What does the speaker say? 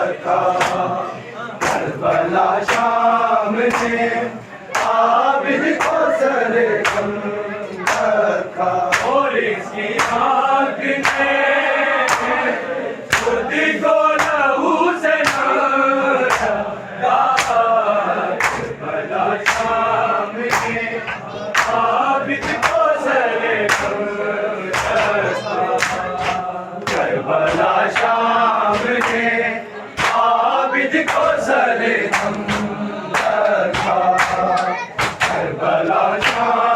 रखा। करबला शाम ने आबिद को सरगम रखा। और इसकी आग ने खुद को लहू से नहाया। करबला शाम ने आबिद को सरगम रखा। करबला शाम ने आबिद को सरगम रखा। करबला शाम